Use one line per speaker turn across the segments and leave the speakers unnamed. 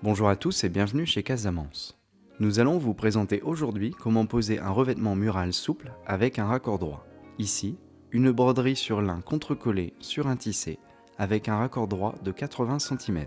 Bonjour à tous et bienvenue chez Casamance. Nous allons vous présenter aujourd'hui comment poser un revêtement mural souple avec un raccord droit. Ici, une broderie sur lin contrecollée sur un tissé avec un raccord droit de 80 cm.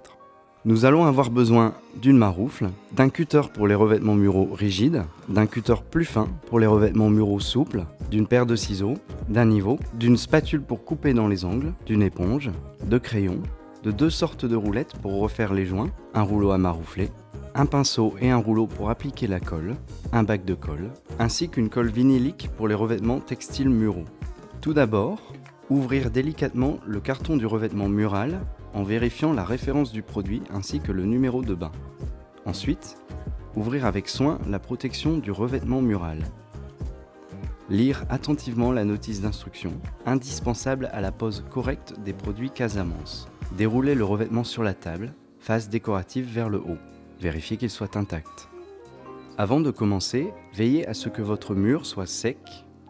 Nous allons avoir besoin d'une maroufle, d'un cutter pour les revêtements muraux rigides, d'un cutter plus fin pour les revêtements muraux souples, d'une paire de ciseaux, d'un niveau, d'une spatule pour couper dans les angles, d'une éponge, de crayons, de deux sortes de roulettes pour refaire les joints, un rouleau à maroufler, un pinceau et un rouleau pour appliquer la colle, un bac de colle, ainsi qu'une colle vinylique pour les revêtements textiles muraux. Tout d'abord, ouvrir délicatement le carton du revêtement mural en vérifiant la référence du produit ainsi que le numéro de bain. Ensuite, ouvrir avec soin la protection du revêtement mural. Lire attentivement la notice d'instruction, indispensable à la pose correcte des produits Casamance. Déroulez le revêtement sur la table, face décorative vers le haut. Vérifiez qu'il soit intact. Avant de commencer, veillez à ce que votre mur soit sec,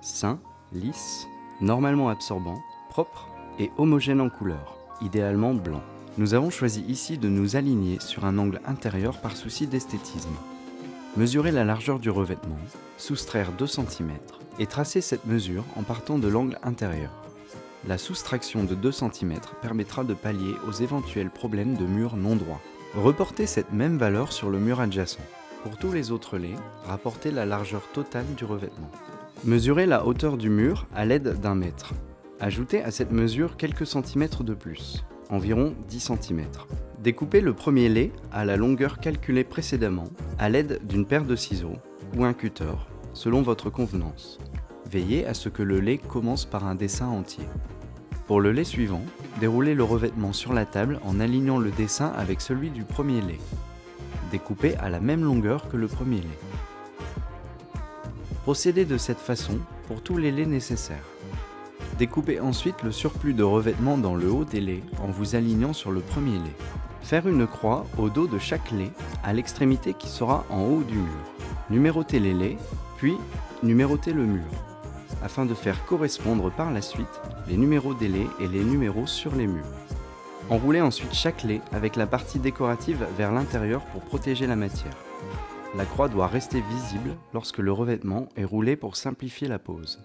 sain, lisse, normalement absorbant, propre et homogène en couleur, idéalement blanc. Nous avons choisi ici de nous aligner sur un angle intérieur par souci d'esthétisme. Mesurez la largeur du revêtement, soustraire 2 cm et tracer cette mesure en partant de l'angle intérieur. La soustraction de 2 cm permettra de pallier aux éventuels problèmes de mur non droit. Reportez cette même valeur sur le mur adjacent. Pour tous les autres laits, rapportez la largeur totale du revêtement. Mesurez la hauteur du mur à l'aide d'un mètre. Ajoutez à cette mesure quelques centimètres de plus, environ 10 cm. Découpez le premier lait à la longueur calculée précédemment à l'aide d'une paire de ciseaux ou un cutter, selon votre convenance. Veillez à ce que le lait commence par un dessin entier. Pour le lait suivant, déroulez le revêtement sur la table en alignant le dessin avec celui du premier lait. Découpez à la même longueur que le premier lait. Procédez de cette façon pour tous les laits nécessaires. Découpez ensuite le surplus de revêtement dans le haut des laits en vous alignant sur le premier lait. Faire une croix au dos de chaque lait à l'extrémité qui sera en haut du mur. Numérotez les laits, puis numérotez le mur, afin de faire correspondre par la suite les numéros des laits et les numéros sur les murs. Enroulez ensuite chaque lait avec la partie décorative vers l'intérieur pour protéger la matière. La croix doit rester visible lorsque le revêtement est roulé pour simplifier la pose.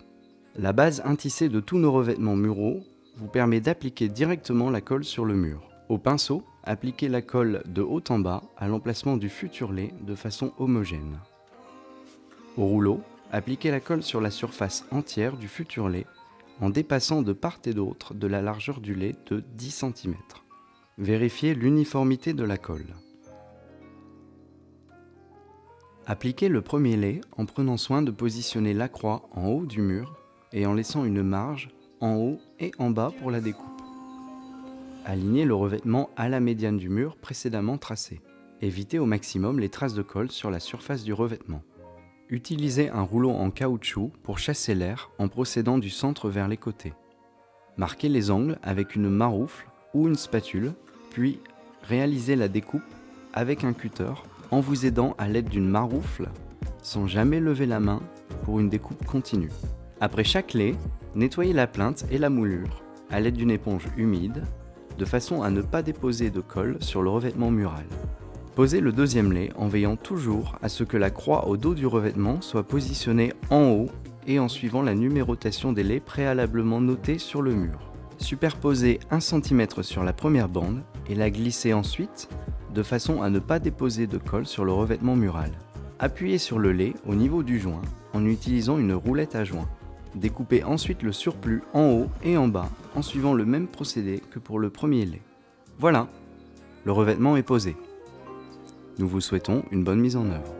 La base intissée de tous nos revêtements muraux vous permet d'appliquer directement la colle sur le mur. Au pinceau, appliquez la colle de haut en bas à l'emplacement du futur lait de façon homogène. Au rouleau, appliquez la colle sur la surface entière du futur lait en dépassant de part et d'autre de la largeur du lait de 10 cm. Vérifiez l'uniformité de la colle. Appliquez le premier lait en prenant soin de positionner la croix en haut du mur et en laissant une marge en haut et en bas pour la découpe. Alignez le revêtement à la médiane du mur précédemment tracé. Évitez au maximum les traces de colle sur la surface du revêtement. Utilisez un rouleau en caoutchouc pour chasser l'air en procédant du centre vers les côtés. Marquez les angles avec une maroufle ou une spatule, puis réalisez la découpe avec un cutter en vous aidant à l'aide d'une maroufle sans jamais lever la main pour une découpe continue. Après chaque lait, nettoyez la plinthe et la moulure à l'aide d'une éponge humide de façon à ne pas déposer de colle sur le revêtement mural. Posez le deuxième lait en veillant toujours à ce que la croix au dos du revêtement soit positionnée en haut et en suivant la numérotation des laits préalablement notée sur le mur. Superposez 1 cm sur la première bande et la glissez ensuite de façon à ne pas déposer de colle sur le revêtement mural. Appuyez sur le lait au niveau du joint en utilisant une roulette à joint. Découpez ensuite le surplus en haut et en bas en suivant le même procédé que pour le premier lait. Voilà, le revêtement est posé. Nous vous souhaitons une bonne mise en œuvre.